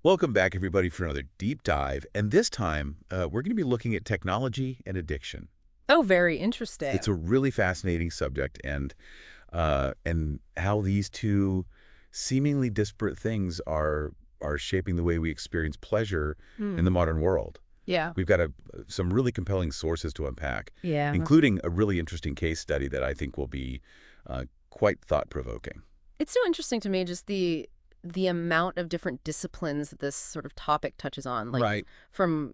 Welcome back, everybody, for another deep dive. And this time, we're going to be looking at technology and addiction. Oh, very It's interesting. a really fascinating subject, and how these two seemingly disparate things are shaping the way we experience pleasure in the Hmm. modern world. Yeah. We've got some really compelling sources to unpack, Yeah. including a really interesting case study that I think will be quite thought-provoking. It's so interesting to me just the amount of different disciplines that this sort of topic touches on, like Right. from,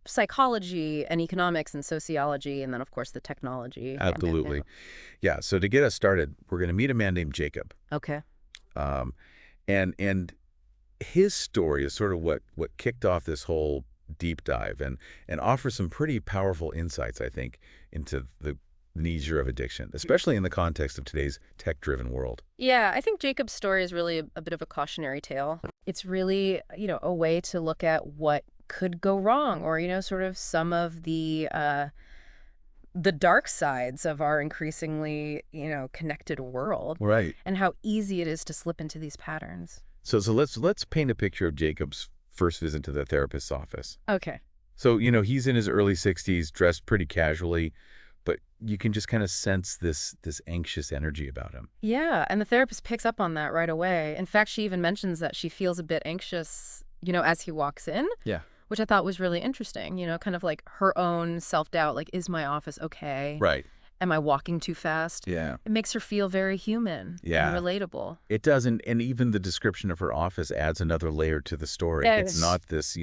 psychology and economics and sociology, and then of course the technology. And yeah. Absolutely. Yeah. So to get us started, we're going to meet a man named Jacob. Okay. Um, and his story is sort of what kicked off this whole deep dive and offers some pretty powerful insights, I think, into the nature of addiction, especially in the context of today's tech-driven world. Yeah, I think Jacob's story is really a bit of a cautionary tale. It's really, a way to look at what could go wrong or, sort of some of the dark sides of our increasingly, connected world Right. and how easy it is to slip into these patterns. So let's paint a picture of Jacob's first visit to the therapist's office. Okay. So, he's in his early 60s, dressed pretty casually, but you can just kind of sense this anxious energy about him. Yeah, and the therapist picks up on that right away. In fact, she even mentions that she feels a bit anxious, as he walks in, Yeah. which I thought was really interesting, kind of like her own self-doubt, like, is my office okay? Right. Am I walking too fast? Yeah. It makes her feel very human and Yeah. relatable. It does, and even the description of her office adds another layer to the story. It's Yes. not this,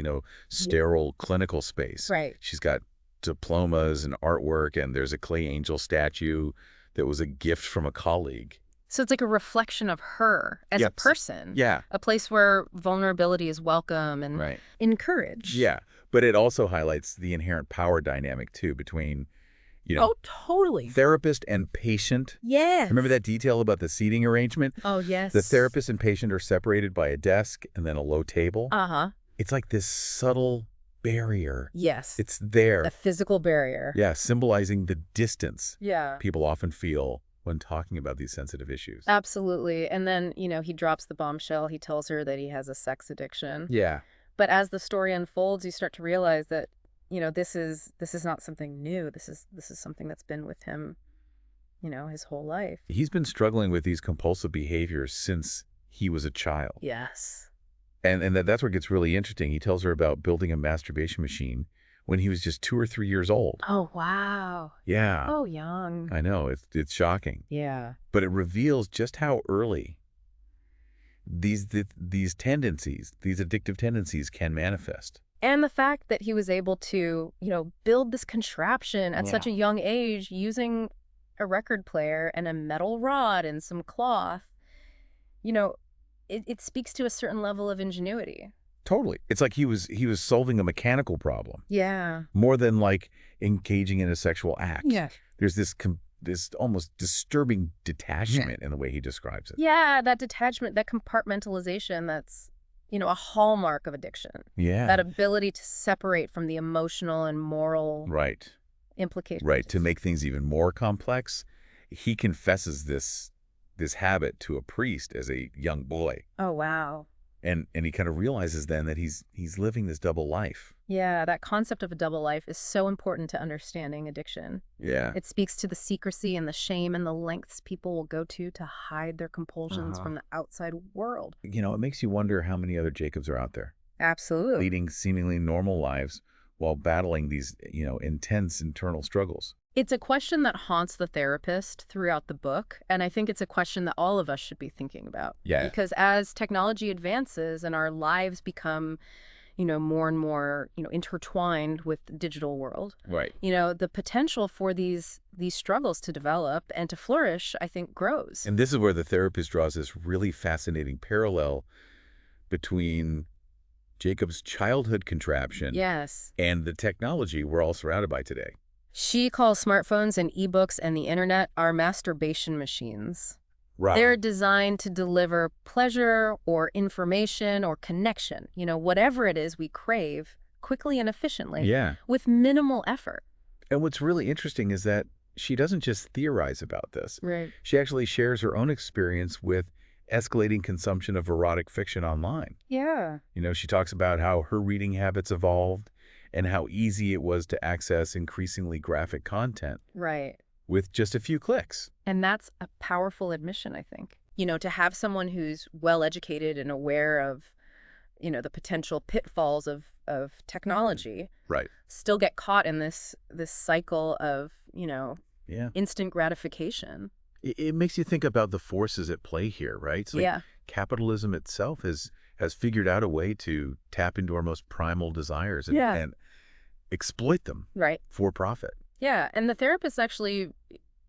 sterile clinical space. Right. She's got diplomas and artwork, and there's a clay angel statue that was a gift from a colleague. So it's like a reflection of her as a Yep. person, Yeah, a place where vulnerability is welcome and right. encouraged. Yeah, but it also highlights the inherent power dynamic, too, between, Oh, totally. therapist and patient. Yes. Remember that detail about the seating arrangement? Oh, yes. The therapist and patient are separated by a desk and then a low table. Uh-huh. It's like this subtle barrier. Yes. It's there. A physical barrier. Yeah, symbolizing the distance Yeah. people often feel when talking about these sensitive issues. Absolutely. And then, he drops the bombshell. He tells her that he has a sex addiction. Yeah, But as the story unfolds, you start to realize that, this is not something new. This is something that's been with him, his whole life. he's been struggling with these compulsive behaviors since he was a child. Yes. And that's where it gets really interesting. He tells her about building a masturbation machine when he was just 2 or 3 years old. Oh, wow. Yeah, Oh, young. I know. It's shocking. Yeah. But it reveals just how early these tendencies, these addictive tendencies can manifest. And the fact that he was able to, build this contraption at such a young age using a record player and a metal rod and some cloth, it speaks to a certain level of ingenuity. Totally. It's like he was solving a mechanical problem Yeah. more than like engaging in a sexual act. Yes. There's this almost disturbing detachment in the way he describes it. Yeah, that detachment, that compartmentalization, that's, a hallmark of addiction. Yeah. That ability to separate from the emotional and moral Right. implications. Right. To make things even more complex, he confesses this habit to a priest as a young boy. Oh, wow. And he kind of realizes then that he's living this double life. Yeah, that concept of a double life is so important to understanding addiction. Yeah. It speaks to the secrecy and the shame and the lengths people will go to hide their compulsions from the outside world. It makes you wonder how many other Jacobs are out there Absolutely. leading seemingly normal lives while battling these, intense internal struggles. It's a question that haunts the therapist throughout the book, and I think it's a question that all of us should be thinking about. Yeah. Because as technology advances and our lives become, more and more, intertwined with the digital world, Right. the potential for these struggles to develop and to flourish, I think, grows. And this is where the therapist draws this really fascinating parallel between Jacob's childhood contraption Yes. and the technology we're all surrounded by today. She calls smartphones and ebooks and the internet our masturbation machines. Right. They're designed to deliver pleasure or information or connection, whatever it is we crave, quickly and efficiently, Yeah. with minimal effort. And what's really interesting is that she doesn't just theorize about this. Right. She actually shares her own experience with escalating consumption of erotic fiction online. Yeah. She talks about how her reading habits evolved and how easy it was to access increasingly graphic content Right. with just a few clicks. And that's a powerful admission, I think. To have someone who's well-educated and aware of, the potential pitfalls of technology Right. still get caught in this cycle of, Yeah. instant gratification. It makes you think about the forces at play here, right? It's like Yeah. capitalism itself has figured out a way to tap into our most primal desires Yeah. and exploit them Right. for profit. Yeah. And the therapist actually,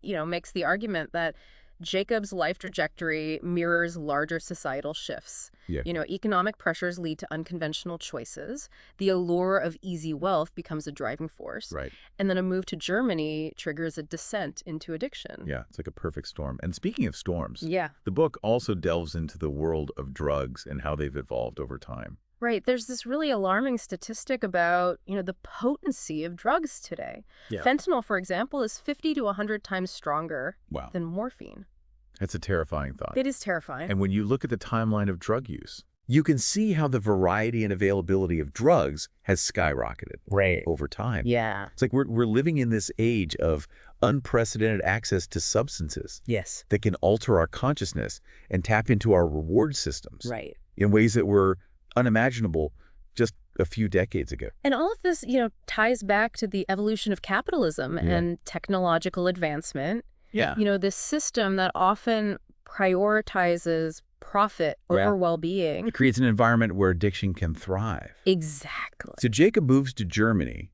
makes the argument that Jacob's life trajectory mirrors larger societal shifts. Yeah. Economic pressures lead to unconventional choices. The allure of easy wealth becomes a driving force. Right. And then a move to Germany triggers a descent into addiction. Yeah, it's like a perfect storm. And speaking of storms, Yeah. the book also delves into the world of drugs and how they've evolved over time. Right. There's this really alarming statistic about, the potency of drugs today. Yeah. Fentanyl, for example, is 50 to 100 times stronger Wow. than morphine. That's a terrifying thought. It is terrifying. And when you look at the timeline of drug use, you can see how the variety and availability of drugs has skyrocketed over time. Yeah. It's like we're living in this age of unprecedented access to substances Yes. that can alter our consciousness and tap into our reward systems Right. in ways that were unimaginable just a few decades ago. And all of this, ties back to the evolution of capitalism and technological advancement. Yeah. This system that often prioritizes profit over well-being. It creates an environment where addiction can thrive. Exactly. So Jacob moves to Germany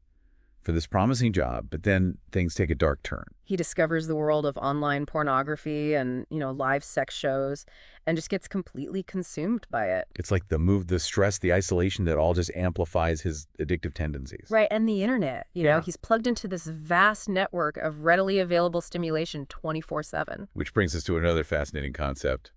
for this promising job, but then things take a dark turn. He discovers the world of online pornography and, live sex shows and just gets completely consumed by it. It's like the stress, the isolation that all just amplifies his addictive tendencies. Right. And the internet, he's plugged into this vast network of readily available stimulation 24/7. Which brings us to another fascinating concept.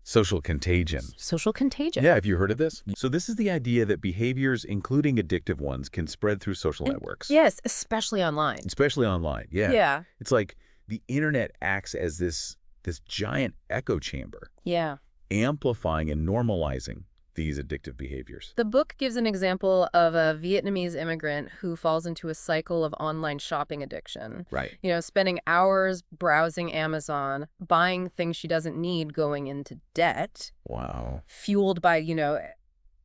Social contagion. Social contagion. Yeah, have you heard of this? So this is the idea that behaviors, including addictive ones, can spread through social networks. Yes, especially online. Especially online, yeah. Yeah. It's like the internet acts as this giant echo chamber, Yeah. amplifying and normalizing these addictive behaviors. The book gives an example of a Vietnamese immigrant who falls into a cycle of online shopping addiction. Right. Spending hours browsing Amazon, buying things she doesn't need, going into debt. Wow. Fueled by,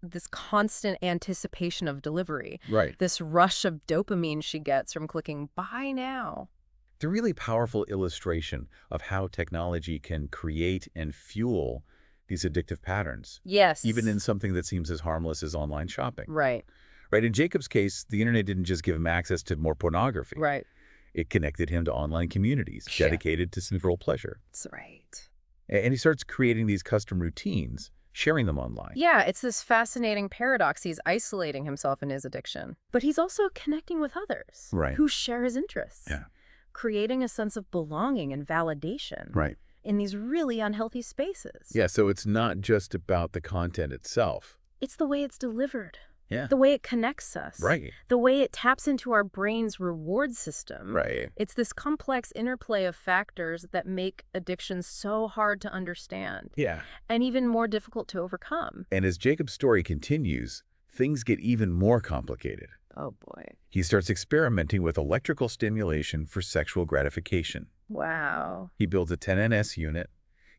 this constant anticipation of delivery. Right. This rush of dopamine she gets from clicking buy now. It's a really powerful illustration of how technology can create and fuel these addictive patterns. Yes. Even in something that seems as harmless as online shopping. Right. Right. In Jacob's case, the internet didn't just give him access to more pornography. Right. It connected him to online communities dedicated to sinful pleasure. That's right. And he starts creating these custom routines, sharing them online. Yeah, it's this fascinating paradox. He's isolating himself in his addiction, but he's also connecting with others who share his interests. Yeah. Creating a sense of belonging and validation. Right. In these really unhealthy spaces. Yeah, so it's not just about the content itself. It's the way it's delivered. Yeah. The way it connects us. Right. The way it taps into our brain's reward system. Right. It's this complex interplay of factors that make addiction so hard to understand. Yeah. And even more difficult to overcome. And as Jacob's story continues, things get even more complicated. Oh, boy. He starts experimenting with electrical stimulation for sexual gratification. Wow. He builds a 10NS unit.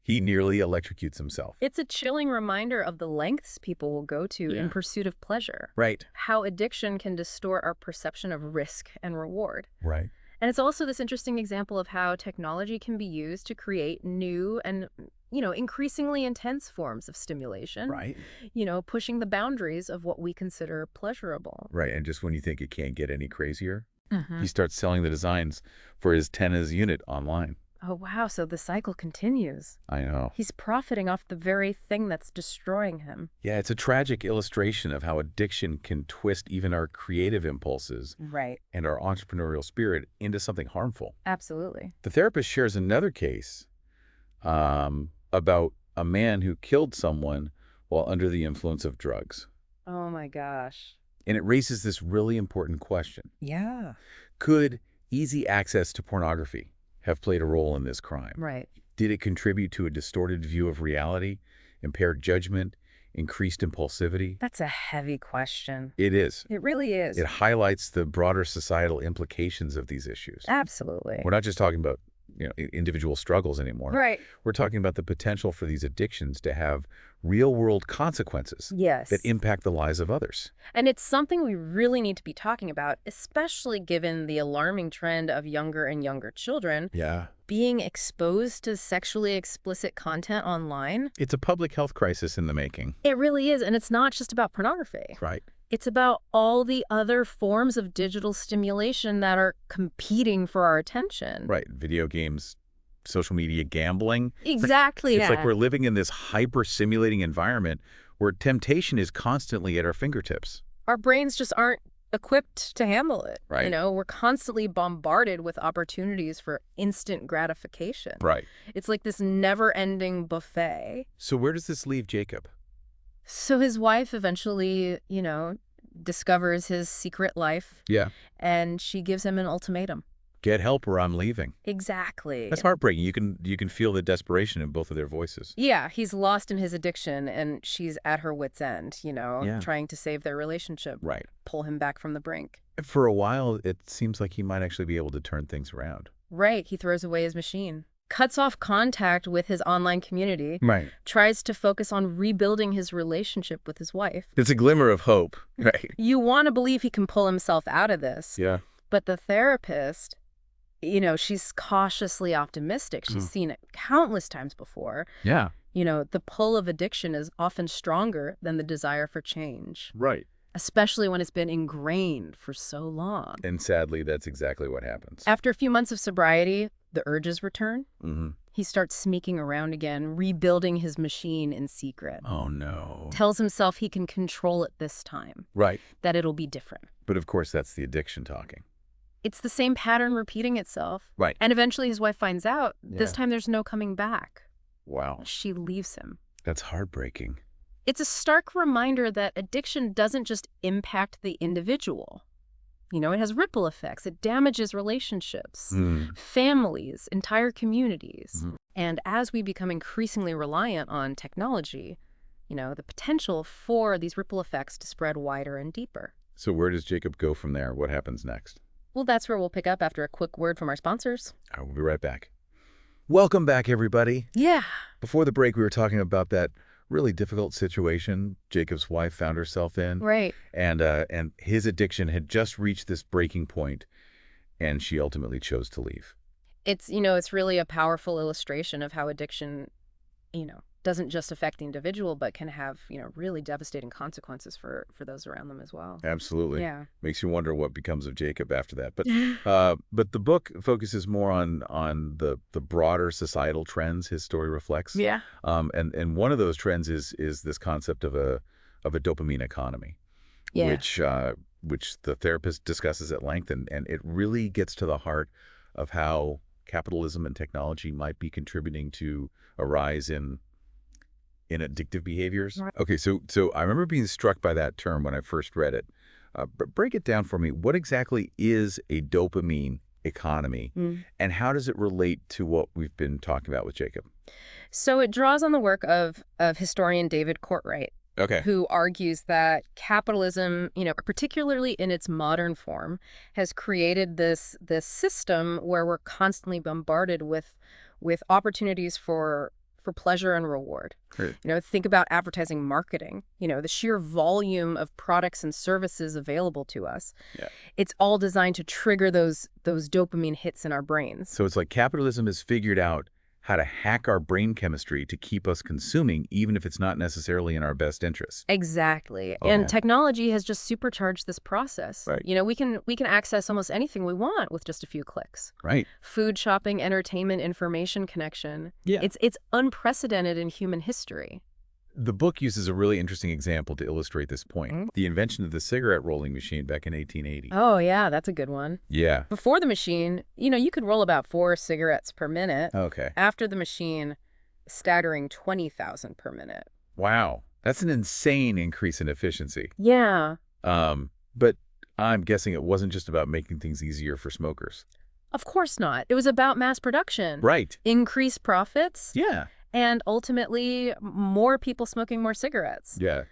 He nearly electrocutes himself. It's a chilling reminder of the lengths people will go to in pursuit of pleasure. Right. How addiction can distort our perception of risk and reward. Right. And it's also this interesting example of how technology can be used to create new and, increasingly intense forms of stimulation. Right. Pushing the boundaries of what we consider pleasurable. Right. And just when you think it can't get any crazier, he starts selling the designs for his 10NS unit online. Oh, wow. So the cycle continues. I know. He's profiting off the very thing that's destroying him. Yeah, it's a tragic illustration of how addiction can twist even our creative impulses Right. and our entrepreneurial spirit into something harmful. Absolutely. The therapist shares another case about a man who killed someone while under the influence of drugs. Oh, my gosh. And it raises this really important question. Yeah. Could easy access to pornography have played a role in this crime? Right. Did it contribute to a distorted view of reality, impaired judgment, increased impulsivity? That's a heavy question. It is. It really is. It highlights the broader societal implications of these issues. Absolutely. We're not just talking about individual struggles anymore. Right. We're talking about the potential for these addictions to have real-world consequences Yes. that impact the lives of others. And it's something we really need to be talking about, especially given the alarming trend of younger and younger children Yeah. being exposed to sexually explicit content online. It's a public health crisis in the making. It really is. And it's not just about pornography. Right. It's about all the other forms of digital stimulation that are competing for our attention. Right. Video games, social media, gambling. Exactly. It's like we're living in this hyper-simulating environment where temptation is constantly at our fingertips. Our brains just aren't equipped to handle it. Right. You know, we're constantly bombarded with opportunities for instant gratification. Right. It's like this never-ending buffet. So where does this leave Jacob? So his wife eventually, discovers his secret life. Yeah. And she gives him an ultimatum. Get help or I'm leaving. Exactly. That's heartbreaking. You can feel the desperation in both of their voices. Yeah, he's lost in his addiction, and she's at her wit's end, Yeah. trying to save their relationship, Right. pull him back from the brink. For a while, it seems like he might actually be able to turn things around. Right, he throws away his machine, cuts off contact with his online community, Right. tries to focus on rebuilding his relationship with his wife. It's a glimmer of hope. Right. You want to believe he can pull himself out of this, Yeah. but the therapist, she's cautiously optimistic. She's seen it countless times before. Yeah. The pull of addiction is often stronger than the desire for change, Right. especially when it's been ingrained for so long. And sadly, that's exactly what happens. After a few months of sobriety, the urges return. Mm-hmm. He starts sneaking around again, rebuilding his machine in secret. Oh, no. Tells himself he can control it this time, Right. that it'll be different. But of course, that's the addiction talking. It's the same pattern repeating itself. Right. And eventually his wife finds out. This Yeah. time there's no coming back. Wow. She leaves him. That's heartbreaking. It's a stark reminder that addiction doesn't just impact the individual. It has ripple effects. It damages relationships, families, entire communities. And as we become increasingly reliant on technology, the potential for these ripple effects to spread wider and deeper. So where does Jacob go from there? What happens next? Well, that's where we'll pick up after a quick word from our sponsors. I will be right back. Welcome back, everybody. Yeah. Before the break, we were talking about that really difficult situation Jacob's wife found herself in. Right. And his addiction had just reached this breaking point, and she ultimately chose to leave. It's, it's really a powerful illustration of how addiction, doesn't just affect the individual, but can have, really devastating consequences for those around them as well. Absolutely. Yeah. Makes you wonder what becomes of Jacob after that. But the book focuses more on the broader societal trends his story reflects. Yeah. And one of those trends is this concept of a dopamine economy, Yeah. which the therapist discusses at length, and it really gets to the heart of how capitalism and technology might be contributing to a rise in addictive behaviors. Right. Okay, so I remember being struck by that term when I first read it. Break it down for me. What exactly is a dopamine economy, and how does it relate to what we've been talking about with Jacob? So it draws on the work of historian David Courtwright, Okay. who argues that capitalism, particularly in its modern form, has created this system where we're constantly bombarded with opportunities for pleasure and reward. Great. Think about advertising marketing, the sheer volume of products and services available to us. Yeah. It's all designed to trigger those dopamine hits in our brains. So it's like capitalism has figured out how to hack our brain chemistry to keep us consuming, even if it's not necessarily in our best interest. Exactly. Okay. And technology has just supercharged this process. Right. We can access almost anything we want with just a few clicks. Right. Food shopping, entertainment, information connection. Yeah. It's unprecedented in human history. The book uses a really interesting example to illustrate this point. The invention of the cigarette rolling machine back in 1880. Oh, yeah, that's a good one. Yeah. Before the machine, you could roll about 4 cigarettes per minute. Okay. After the machine, staggering 20,000 per minute. Wow. That's an insane increase in efficiency. Yeah. But I'm guessing it wasn't just about making things easier for smokers. Of course not. It was about mass production. Right. Increased profits. Yeah. And ultimately, more people smoking more cigarettes. Yeah.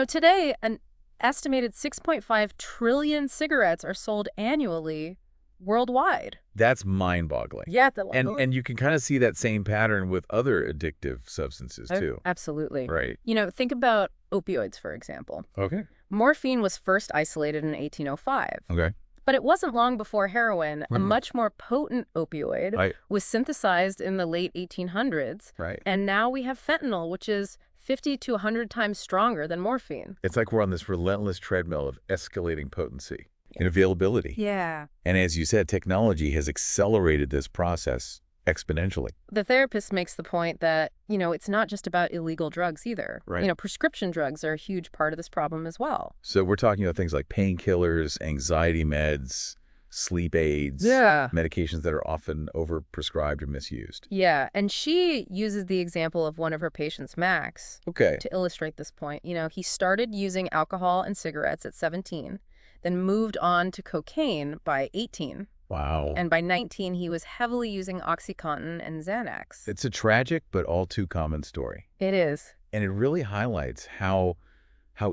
Today, an estimated 6.5 trillion cigarettes are sold annually worldwide. That's mind-boggling. Yeah, And you can kind of see that same pattern with other addictive substances, too. Absolutely. Right. Think about opioids, for example. Okay. Morphine was first isolated in 1805. Okay. But it wasn't long before heroin, a much more potent opioid, Right. was synthesized in the late 1800s. Right. And now we have fentanyl, which is 50 to 100 times stronger than morphine. It's like we're on this relentless treadmill of escalating potency and availability. Yeah. And as you said, technology has accelerated this process exponentially. The therapist makes the point that, it's not just about illegal drugs either. Right. Prescription drugs are a huge part of this problem as well. So we're talking about things like painkillers, anxiety meds, sleep aids, Yeah. medications that are often overprescribed or misused. Yeah, and she uses the example of one of her patients, Max, Okay. to illustrate this point. He started using alcohol and cigarettes at 17, then moved on to cocaine by 18. Wow. And by 19, he was heavily using OxyContin and Xanax. It's a tragic but all too common story. It is. And it really highlights how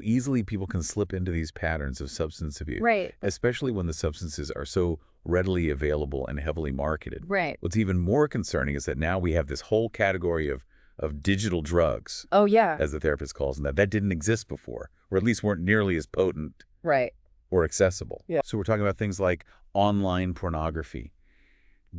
easily people can slip into these patterns of substance abuse. Right. Especially when the substances are so readily available and heavily marketed. Right. What's even more concerning is that now we have this whole category of digital drugs, Oh, yeah. as the therapist calls them, that didn't exist before, or at least weren't nearly as potent Right. or accessible. Yeah. So we're talking about things like online pornography,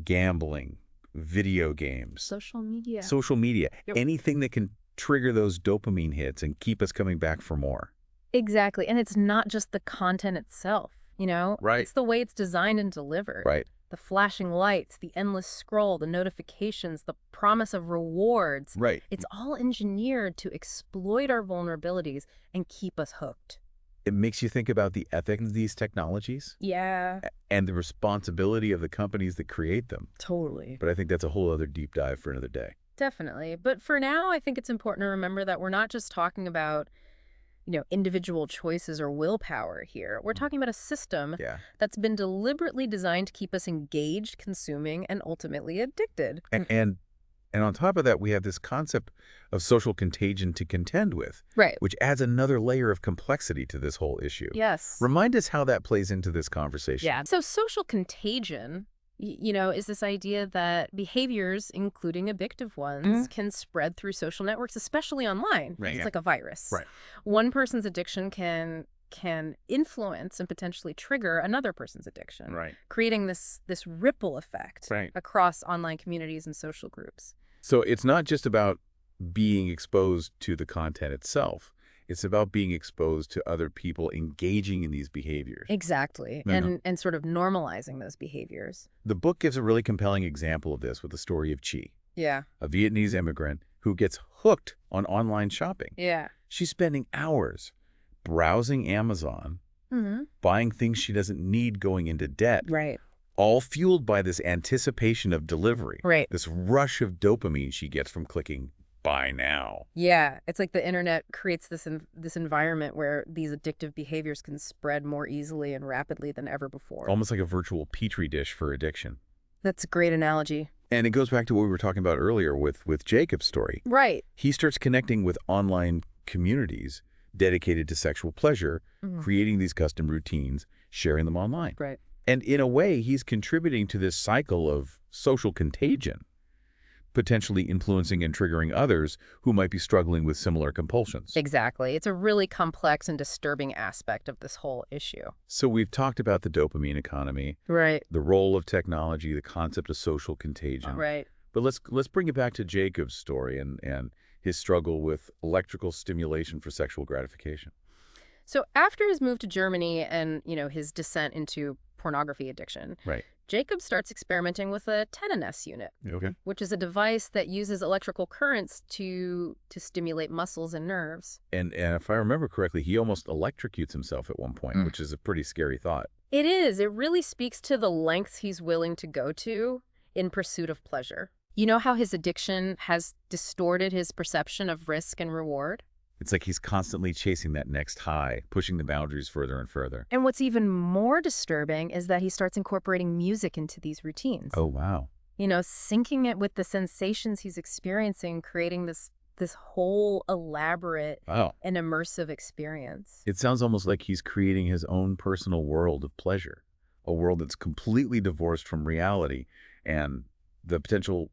gambling, video games, Social media. Yep. Anything that can trigger those dopamine hits and keep us coming back for more. Exactly. And it's not just the content itself, Right. It's the way it's designed and delivered. Right. The flashing lights, the endless scroll, the notifications, the promise of rewards. Right. It's all engineered to exploit our vulnerabilities and keep us hooked. It makes you think about the ethics of these technologies Yeah. and the responsibility of the companies that create them. Totally. But I think that's a whole other deep dive for another day. Definitely. But for now, I think it's important to remember that we're not just talking about, individual choices or willpower here. We're talking about a system Yeah. that's been deliberately designed to keep us engaged, consuming, and ultimately addicted. And on top of that, we have this concept of social contagion to contend with, Right. which adds another layer of complexity to this whole issue. Yes. Remind us how that plays into this conversation. Yeah. So social contagion, is this idea that behaviors, including addictive ones, can spread through social networks, especially online. Right, It's yeah. like a virus. Right. One person's addiction can influence and potentially trigger another person's addiction, Right. creating this ripple effect Right. across online communities and social groups. So it's not just about being exposed to the content itself. It's about being exposed to other people engaging in these behaviors. Exactly. No. And sort of normalizing those behaviors. The book gives a really compelling example of this with the story of Chi, Yeah. a Vietnamese immigrant who gets hooked on online shopping. Yeah. She's spending hours browsing Amazon, Mm-hmm. buying things she doesn't need, going into debt, Right. all fueled by this anticipation of delivery, Right. this rush of dopamine she gets from clicking buy now. Yeah, it's like the internet creates this environment where these addictive behaviors can spread more easily and rapidly than ever before. Almost like a virtual petri dish for addiction. That's a great analogy. And it goes back to what we were talking about earlier with Jacob's story. Right. He starts connecting with online communities dedicated to sexual pleasure, creating these custom routines, sharing them online. Right. And in a way, he's contributing to this cycle of social contagion, potentially influencing and triggering others who might be struggling with similar compulsions. Exactly. It's a really complex and disturbing aspect of this whole issue. So we've talked about the dopamine economy, Right. the role of technology, the concept of social contagion. Right. But let's bring it back to Jacob's story and his struggle with electrical stimulation for sexual gratification. So after his move to Germany and, his descent into pornography addiction, Right. Jacob starts experimenting with a tenderness unit, Okay. which is a device that uses electrical currents to stimulate muscles and nerves. And if I remember correctly, he almost electrocutes himself at one point, which is a pretty scary thought. It is. It really speaks to the lengths he's willing to go to in pursuit of pleasure. You know how his addiction has distorted his perception of risk and reward? It's like he's constantly chasing that next high, pushing the boundaries further and further. And what's even more disturbing is that he starts incorporating music into these routines. Oh, wow. Syncing it with the sensations he's experiencing, creating this whole elaborate Wow. and immersive experience. It sounds almost like he's creating his own personal world of pleasure, a world that's completely divorced from reality and the potential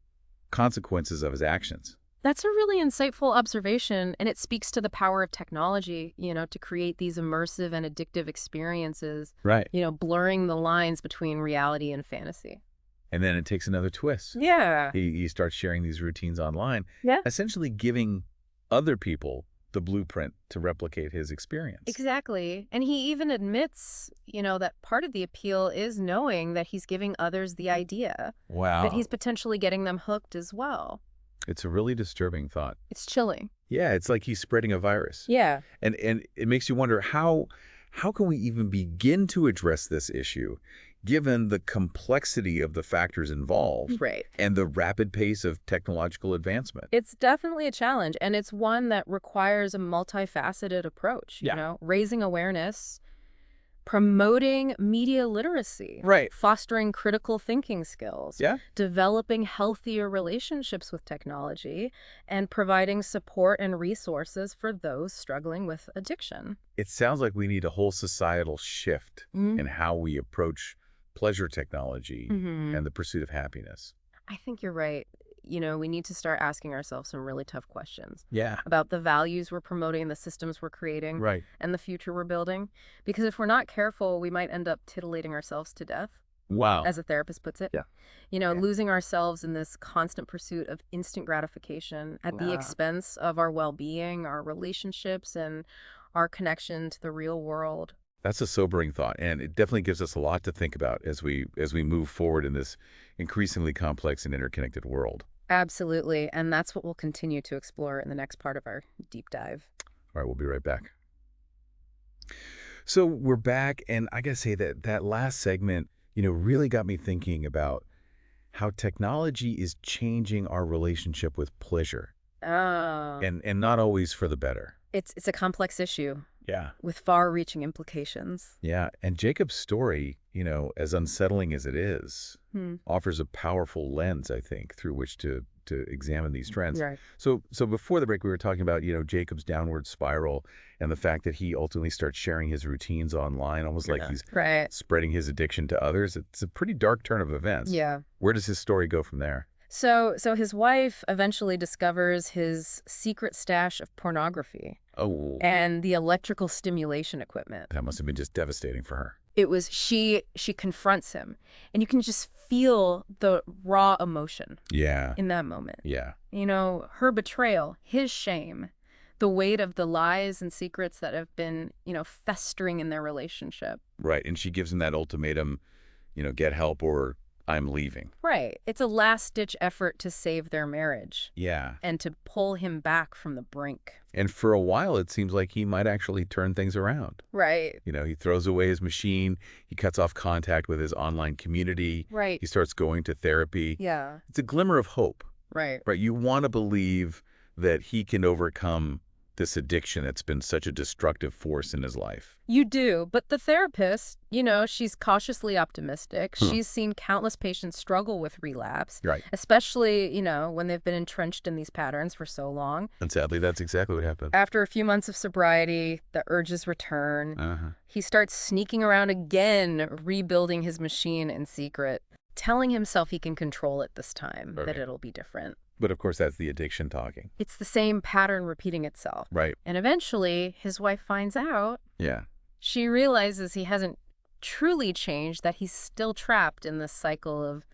consequences of his actions. That's a really insightful observation, and it speaks to the power of technology, to create these immersive and addictive experiences, Right. blurring the lines between reality and fantasy. And then it takes another twist. Yeah. He starts sharing these routines online, Yeah. essentially giving other people the blueprint to replicate his experience. Exactly. And he even admits, that part of the appeal is knowing that he's giving others the idea, Wow. that he's potentially getting them hooked as well. It's a really disturbing thought. It's chilling. Yeah, it's like he's spreading a virus. Yeah. And it makes you wonder how can we even begin to address this issue given the complexity of the factors involved Right. and the rapid pace of technological advancement? It's definitely a challenge, and it's one that requires a multifaceted approach, raising awareness, promoting media literacy, Right. fostering critical thinking skills, Yeah. developing healthier relationships with technology, and providing support and resources for those struggling with addiction. It sounds like we need a whole societal shift Mm. in how we approach pleasure technology Mhm. and the pursuit of happiness. I think you're right. We need to start asking ourselves some really tough questions Yeah. about the values we're promoting, the systems we're creating, Right. and the future we're building. Because if we're not careful, we might end up titillating ourselves to death, Wow. as a therapist puts it. Yeah. Losing ourselves in this constant pursuit of instant gratification at the expense of our well-being, our relationships, and our connection to the real world. That's a sobering thought, and it definitely gives us a lot to think about as we move forward in this increasingly complex and interconnected world. Absolutely. And that's what we'll continue to explore in the next part of our deep dive. All right, we'll be right back. So we're back, and I gotta say that last segment, really got me thinking about how technology is changing our relationship with pleasure, Oh. and not always for the better. It's a complex issue Yeah. with far-reaching implications. Yeah, and Jacob's story, as unsettling as it is, offers a powerful lens, I think, through which to examine these trends. Right. So before the break, we were talking about, Jacob's downward spiral and the fact that he ultimately starts sharing his routines online, almost like he's Right. spreading his addiction to others. It's a pretty dark turn of events. Yeah. Where does his story go from there? So his wife eventually discovers his secret stash of pornography Oh, and the electrical stimulation equipment. that must have been just devastating for her. It was she confronts him, and you can just feel the raw emotion Yeah. in that moment. Yeah. Her betrayal, his shame, the weight of the lies and secrets that have been, festering in their relationship. Right. And she gives him that ultimatum, get help or I'm leaving. Right. It's a last-ditch effort to save their marriage Yeah. and to pull him back from the brink. And for a while, it seems like he might actually turn things around. Right. He throws away his machine. He cuts off contact with his online community. Right. He starts going to therapy. Yeah. It's a glimmer of hope, Right. right? You want to believe that he can overcome this addiction that's been such a destructive force in his life. You do, but the therapist, she's cautiously optimistic. She's seen countless patients struggle with relapse, Right. especially, when they've been entrenched in these patterns for so long. And sadly, that's exactly what happened. After a few months of sobriety, the urges return. Uh-huh. He starts sneaking around again, rebuilding his machine in secret, telling himself he can control it this time, that Okay. it'll be different. But of course, that's the addiction talking. It's the same pattern repeating itself. Right. And eventually, his wife finds out. Yeah. She realizes he hasn't truly changed, that he's still trapped in this cycle of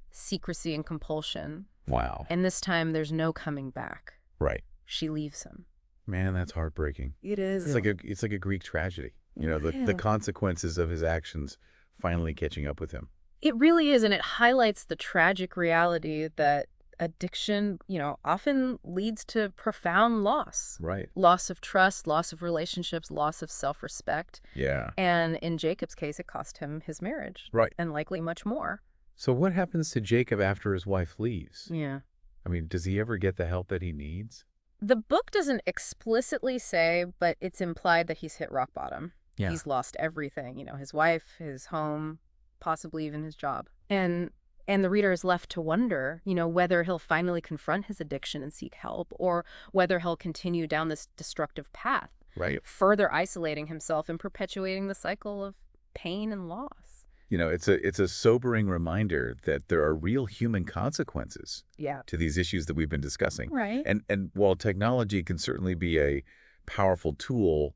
secrecy and compulsion. Wow. And this time, there's no coming back. Right. She leaves him. Man, that's heartbreaking. It is. It's like a Greek tragedy. The consequences of his actions finally catching up with him. It really is, and it highlights the tragic reality that addiction, often leads to profound loss. Right. Loss of trust, loss of relationships, loss of self-respect. Yeah. And in Jacob's case, it cost him his marriage. Right. And likely much more. So what happens to Jacob after his wife leaves? Yeah. I mean, does he ever get the help that he needs? The book doesn't explicitly say, but it's implied that he's hit rock bottom. Yeah. He's lost everything, his wife, his home, possibly even his job. And the reader is left to wonder, whether he'll finally confront his addiction and seek help, or whether he'll continue down this destructive path, Right. further isolating himself and perpetuating the cycle of pain and loss. It's a sobering reminder that there are real human consequences Yeah. to these issues that we've been discussing. Right. And while technology can certainly be a powerful tool,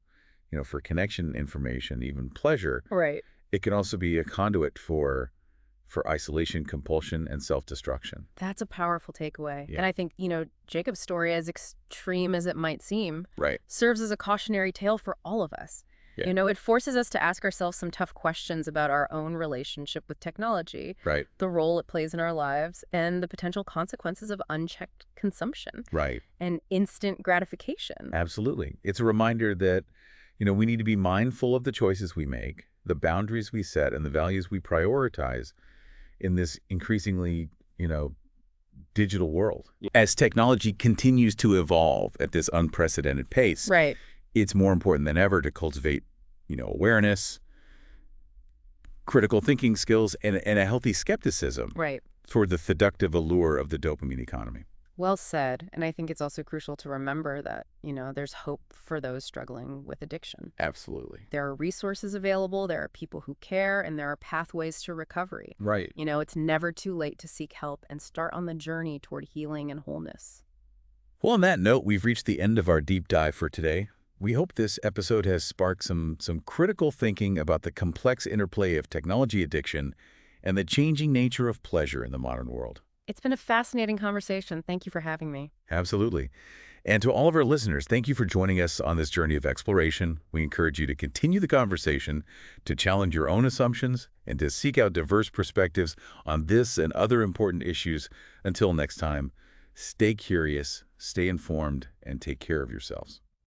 for connection, information, even pleasure, Right. it can also be a conduit for isolation, compulsion, and self-destruction. That's a powerful takeaway. Yeah. And I think, Jacob's story, as extreme as it might seem, Right. serves as a cautionary tale for all of us. Yeah. It forces us to ask ourselves some tough questions about our own relationship with technology, Right. the role it plays in our lives, and the potential consequences of unchecked consumption Right. and instant gratification. Absolutely. It's a reminder that, we need to be mindful of the choices we make, the boundaries we set, and the values we prioritize in this increasingly, digital world. As technology continues to evolve at this unprecedented pace, Right. it's more important than ever to cultivate, awareness, critical thinking skills, and a healthy skepticism Right. toward the seductive allure of the dopamine economy. Well said. And I think it's also crucial to remember that, there's hope for those struggling with addiction. Absolutely. There are resources available, there are people who care, and there are pathways to recovery. Right. It's never too late to seek help and start on the journey toward healing and wholeness. Well, on that note, we've reached the end of our deep dive for today. We hope this episode has sparked some critical thinking about the complex interplay of technology addiction and the changing nature of pleasure in the modern world. It's been a fascinating conversation. Thank you for having me. Absolutely. And to all of our listeners, thank you for joining us on this journey of exploration. We encourage you to continue the conversation, to challenge your own assumptions, and to seek out diverse perspectives on this and other important issues. Until next time, stay curious, stay informed, and take care of yourselves.